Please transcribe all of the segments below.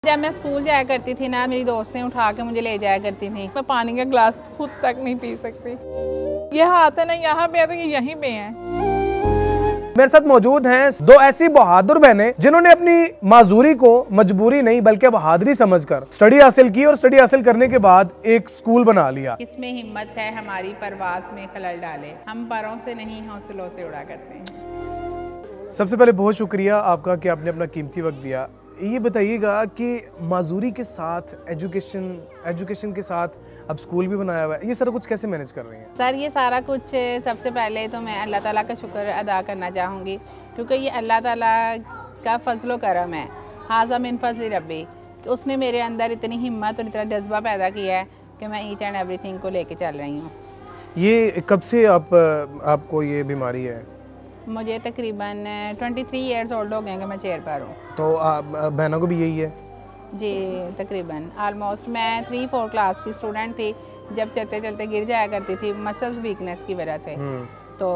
जब मैं स्कूल जाया करती थी ना, मेरी दोस्तें उठा के मुझे ले जाया करती थी। मैं पानी का ग्लास खुद तक नहीं पी सकती। ये हाथ है ना, यहाँ पे है तो ये यहीं पे है। मेरे साथ मौजूद हैं दो ऐसी बहादुर बहनें जिन्होंने अपनी माजूरी को मजबूरी नहीं बल्कि बहादुरी समझकर स्टडी हासिल की और स्टडी हासिल करने के बाद एक स्कूल बना लिया। इसमें हिम्मत है हमारी परवाज में खलल डाले, हम परों से नहीं हौसलों से उड़ा करते हैं। सबसे पहले बहुत शुक्रिया आपका कि आपने अपना कीमती वक्त दिया। ये बताइएगा कि माजूरी के साथ एजुकेशन के साथ अब स्कूल भी बनाया हुआ है, ये सारा कुछ कैसे मैनेज कर रही हैं? सर ये सारा कुछ सबसे पहले तो मैं अल्लाह ताला का शुक्र अदा करना चाहूँगी, क्योंकि ये अल्लाह ताला का फजलो करम है। हाज़ा मिन फज़ल रब्बी, कि उसने मेरे अंदर इतनी हिम्मत और इतना जज्बा पैदा किया है कि मैं ईच एंड एवरीथिंग को लेके चल रही हूँ। ये कब से आपको ये बीमारी है? मुझे तकरीबन 23 ईयर्स ओल्ड हो गए कि मैं चेयर पर हूँ। तो बहनों को भी यही है? जी तकरीबन ऑलमोस्ट। मैं 3-4 क्लास की स्टूडेंट थी जब चलते चलते गिर जाया करती थी मसल्स वीकनेस की वजह से। तो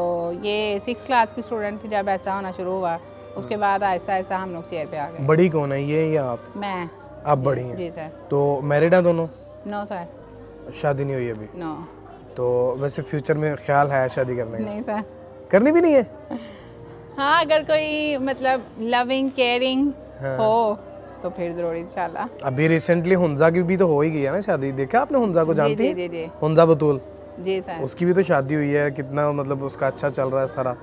ये 6 क्लास की स्टूडेंट थी जब ऐसा होना शुरू हुआ। उसके बाद आहिस्ता आहिस्ता हम लोग चेयर पे आ गए। बड़ी कौन है, ये या आप? मैं। आप बड़ी हैं? जी सर। तो मैरिड हैं दोनों? No sir. शादी नहीं हुई अभी? नो। तो वैसे फ्यूचर में ख्याल है शादी करने का? नहीं सर। करनी भी नहीं है? हाँ, अगर कोई मतलब लविंग केयरिंग हो तो फिर जरूर इंशाल्लाह। अभी रिसेंटली हुंजा की भी तो हो ही गई है ना शादी, देखा आपने हुंजा को? जानती है? जी जी। हुंजा बतूल? जी सर। उसकी भी तो शादी हुई है, कितना मतलब उसका अच्छा चल रहा है सारा।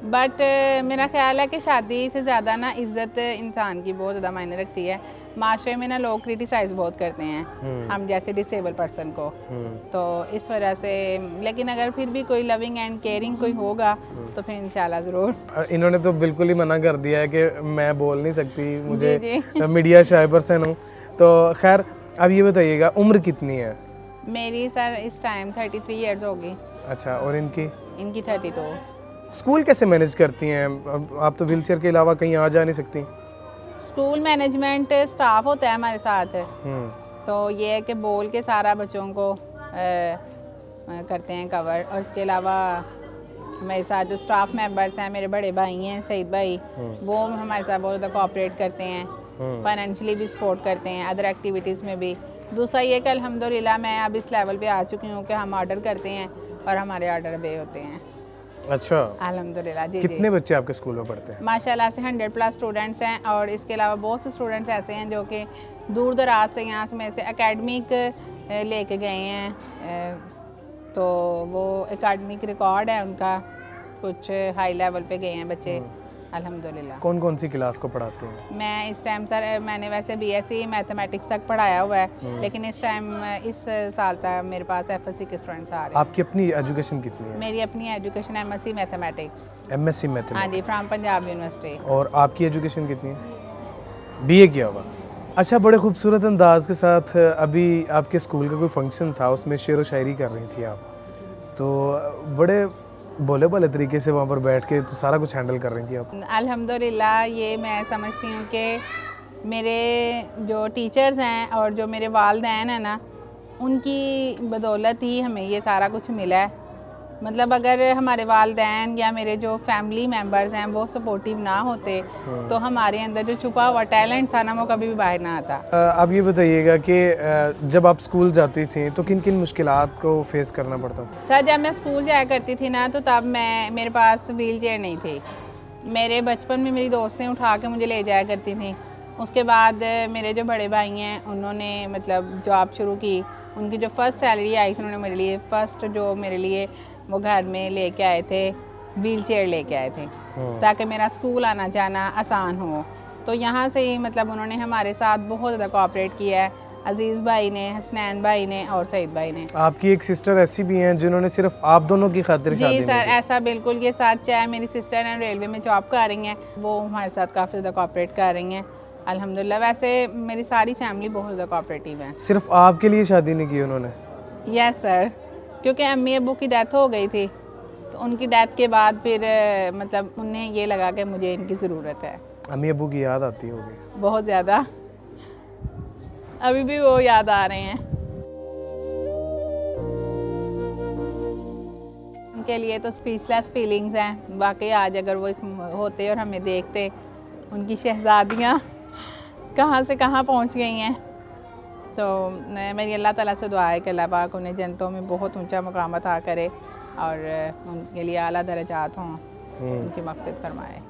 बट मेरा ख्याल है कि शादी से ज़्यादा ना इज़्ज़त इंसान की बहुत ज़्यादा मायने रखती है। माशरे में ना लोग क्रिटिसाइज़ बहुत करते हैं हम जैसे डिसेबल पर्सन को, तो इस वजह से। लेकिन अगर फिर भी कोई लविंग एंड केयरिंग कोई होगा तो फिर इंशाल्लाह ज़रूर। इन्होंने तो बिल्कुल ही मना कर दिया है कि मैं बोल नहीं सकती, मुझे मीडिया शाय पर्सन हूँ। तो खैर अब ये बताइएगा उम्र कितनी है? मेरी सर इस टाइम 33 ईयर्स होगी। अच्छा, और इनकी? इनकी 32। स्कूल कैसे मैनेज करती हैं? आप तो व्हीलचेयर के अलावा कहीं आ जा नहीं सकती। स्कूल मैनेजमेंट स्टाफ होता है हमारे साथ, तो ये है कि बोल के सारा बच्चों को करते हैं कवर। और इसके अलावा हमारे साथ जो स्टाफ मेंबर्स हैं, मेरे बड़े भाई हैं सईद भाई, वो हमारे साथ बहुत ज़्यादा कोऑपरेट करते हैं, फाइनेंशियली भी सपोर्ट करते हैं, अदर एक्टिविटीज़ में भी। दूसरा ये कि अल्हम्दुलिल्लाह मैं अब इस लेवल पे आ चुकी हूँ कि हम ऑर्डर करते हैं और हमारे ऑर्डर वे होते हैं। अच्छा, अल्हम्दुलिल्लाह। जी। कितने बच्चे आपके स्कूल में पढ़ते हैं? माशाल्लाह से 100+ स्टूडेंट्स हैं, और इसके अलावा बहुत से स्टूडेंट्स ऐसे हैं जो कि दूर दराज से यहाँ से मेरे से एकेडमिक लेके गए हैं, तो वो एकेडमिक रिकॉर्ड है उनका, कुछ हाई लेवल पे गए हैं बच्चे अल्हम्दुलिल्लाह। कौन कौन सी क्लास को पढ़ाते हैं? मैं इस टाइम सर, मैंने वैसे BSc मैथमेटिक्स तक पढ़ाया हुआ है, लेकिन इस टाइम इस साल तक मेरे पास FSC के स्टूडेंट्स आ रहे हैं। आपकी अपनी एजुकेशन कितनी है? मेरी अपनी education MSc mathematics. MSc mathematics? हाँ जी, फ्रॉम पंजाब यूनिवर्सिटी। और आपकी एजुकेशन कितनी है? BA किया हुआ। अच्छा, बड़े खूबसूरत अंदाज के साथ अभी आपके स्कूल का कोई फंक्शन था, उसमें शेर व शायरी कर रही थी आप, तो बड़े बोले भले तरीके से वहाँ पर बैठ के तो सारा कुछ हैंडल कर रही थी आप। अल्हम्दुलिल्लाह, ये मैं समझती हूँ कि मेरे जो टीचर्स हैं और जो मेरे वालिदैन हैं ना, उनकी बदौलत ही हमें ये सारा कुछ मिला है। मतलब अगर हमारे वालिदैन या मेरे जो फैमिली मेम्बर्स हैं वो सपोर्टिव ना होते तो हमारे अंदर जो छुपा हुआ टैलेंट था ना, वो कभी भी बाहर ना आता। आप ये बताइएगा कि जब आप स्कूल जाती थी तो किन किन मुश्किलात को फेस करना पड़ता? सर जब मैं स्कूल जाया करती थी ना, तो तब मेरे पास व्हील चेयर नहीं थी। मेरे बचपन में मेरी दोस्तें उठा के मुझे ले जाया करती थी। उसके बाद मेरे जो बड़े भाई हैं उन्होंने मतलब जॉब शुरू की, उनकी जो फर्स्ट सैलरी आई थी उन्होंने मेरे लिए फर्स्ट जो मेरे लिए वो घर में लेके आए थे, व्हील चेयर लेके आए थे, ताकि मेरा स्कूल आना जाना आसान हो। तो यहाँ से ही मतलब उन्होंने हमारे साथ बहुत ज़्यादा कोऑपरेट किया है, अजीज़ भाई ने, हसनैन भाई ने और सईद भाई ने। आपकी एक सिस्टर ऐसी भी हैं जिन्होंने सिर्फ आप दोनों की खातिर शादी? जी सर, ऐसा बिल्कुल ये सच है। मेरी सिस्टर हैं रेलवे में जॉब कर रही हैं, वो हमारे साथ काफ़ी ज़्यादा कोऑपरेट कर रही हैं अल्हम्दुलिल्लाह। वैसे मेरी सारी फैमिली बहुत ज़्यादा कोऑपरेटिव है। सिर्फ आपके लिए शादी नहीं की उन्होंने? यस सर, क्योंकि अम्मी अब्बू की डेथ हो गई थी, तो उनकी डेथ के बाद फिर मतलब उन्हें ये लगा कि मुझे इनकी ज़रूरत है। अम्मी अब्बू की याद आती होगी? बहुत ज़्यादा, अभी भी वो याद आ रहे हैं। उनके लिए तो स्पीचलेस फीलिंग्स हैं वाकई। आज अगर वो इस होते और हमें देखते, उनकी शहजादियाँ, कहाँ से कहाँ पहुँच गई हैं। तो मेरी अल्लाह ताला से दुआ है कि अल्लाह पाक उन्हें जन्नतों में बहुत ऊंचा मुकाम अता करे और उनके लिए आला दर्जात हों, उनकी मग़फ़िरत फरमाए।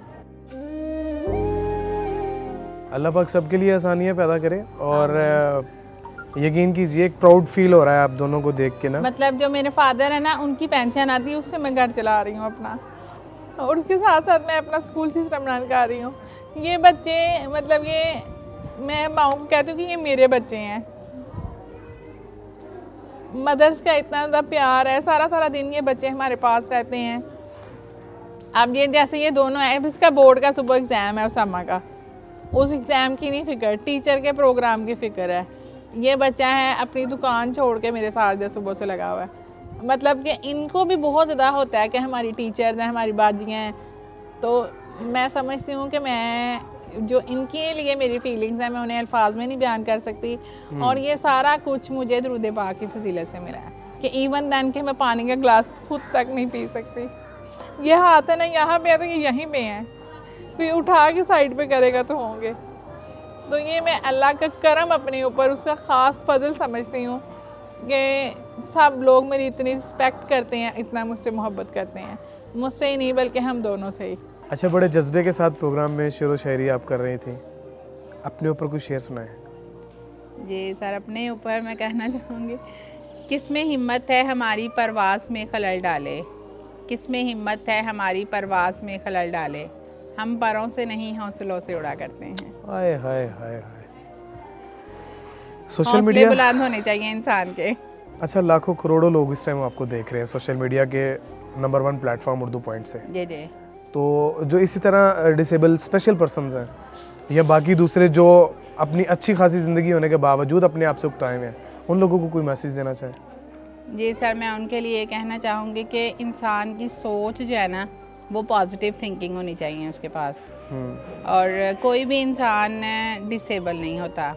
अल्लाह पाक सबके लिए आसानियाँ पैदा करे और यकीन कीजिए एक प्राउड फील हो रहा है आप दोनों को देख के ना। मतलब जो मेरे फादर है ना, उनकी पेंशन आती है, उससे मैं घर चला रही हूँ अपना, और उसके साथ साथ मैं अपना स्कूल सिस्टम रन कर रही हूँ। ये बच्चे मतलब ये मैं माँ को कहती हूँ कि ये मेरे बच्चे हैं। मदर्स का इतना ज़्यादा प्यार है, सारा सारा दिन ये बच्चे हमारे पास रहते हैं। अब ये जैसे ये दोनों हैं, इसका बोर्ड का सुबह एग्ज़ाम है उसामा का, उस एग्ज़ाम की नहीं फ़िक्र, टीचर के प्रोग्राम की फ़िक्र है। ये बच्चा है अपनी दुकान छोड़ के मेरे साथ जो सुबह से लगा हुआ है। मतलब कि इनको भी बहुत ज़्यादा होता है कि हमारी टीचर्स हैं, हमारी बाजियाँ हैं। तो मैं समझती हूँ कि मैं जो इनके लिए मेरी फीलिंग्स हैं मैं उन्हें अल्फाज में नहीं बयान कर सकती। और ये सारा कुछ मुझे दुरूद पाक की फजीलत से मिला है कि इवन दैन कि मैं पानी का ग्लास खुद तक नहीं पी सकती। ये हाथ है ना यहाँ पे है तो ये यहीं पे हैं, कोई उठा के साइड पे करेगा तो होंगे। तो ये मैं अल्लाह का करम अपने ऊपर, उसका ख़ास फजल समझती हूँ कि सब लोग मेरी इतनी रिस्पेक्ट करते हैं, इतना मुझसे मोहब्बत करते हैं, मुझसे ही नहीं बल्कि हम दोनों से ही। अच्छा, बड़े जज्बे के साथ प्रोग्राम में शेर व शायरी आप कर रही थी, अपने ऊपर कुछ शेर सुनाए। जी सर, अपने ऊपर मैं कहना चाहूँगी, किसमें हिम्मत है हमारी परवास में खलल डाले, किसमें हिम्मत है हमारी परवास में खलल डाले, हम परों से नहीं हौसलों से उड़ा करते हैं। हाय हाय हाय हाय। सोशल हौसले मीडिया बुलंद होने चाहिए इंसान के। अच्छा, लाखों करोड़ों लोग इस टाइम आपको देख रहे हैं सोशल मीडिया के नंबर 1 प्लेटफॉर्म उर्दू पॉइंट से। जी जी। तो जो इसी तरह डिसेबल स्पेशल पर्सन्स हैं या बाकी दूसरे जो अपनी अच्छी खासी ज़िंदगी होने के बावजूद अपने आप से उकताए हुए हैं, उन लोगों को कोई मैसेज देना चाहें? जी सर, मैं उनके लिए ये कहना चाहूँगी कि इंसान की सोच जो है ना वो पॉजिटिव थिंकिंग होनी चाहिए उसके पास। और कोई भी इंसान डिसेबल नहीं होता।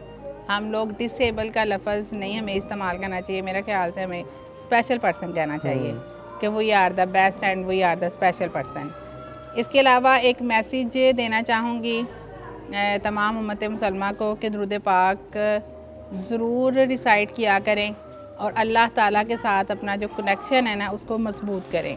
हम लोग डिसेबल का लफ्ज़ नहीं हमें इस्तेमाल करना चाहिए, मेरा ख्याल से हमें स्पेशल पर्सन कहना चाहिए कि we are the best and we are the special person. इसके अलावा एक मैसेज देना चाहूँगी तमाम उम्मत मुसलमान को कि दुरूद पाक ज़रूर रिसाइट किया करें और अल्लाह ताला के साथ अपना जो कनेक्शन है ना उसको मजबूत करें,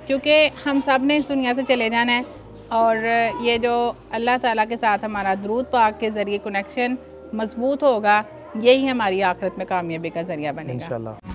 क्योंकि हम सब ने इस दुनिया से चले जाना है। और ये जो अल्लाह ताला के साथ हमारा दुरूद पाक के ज़रिए कनेक्शन मजबूत होगा, यही हमारी आखिरत में कामयाबी का ज़रिया बनेगा इंशाअल्लाह।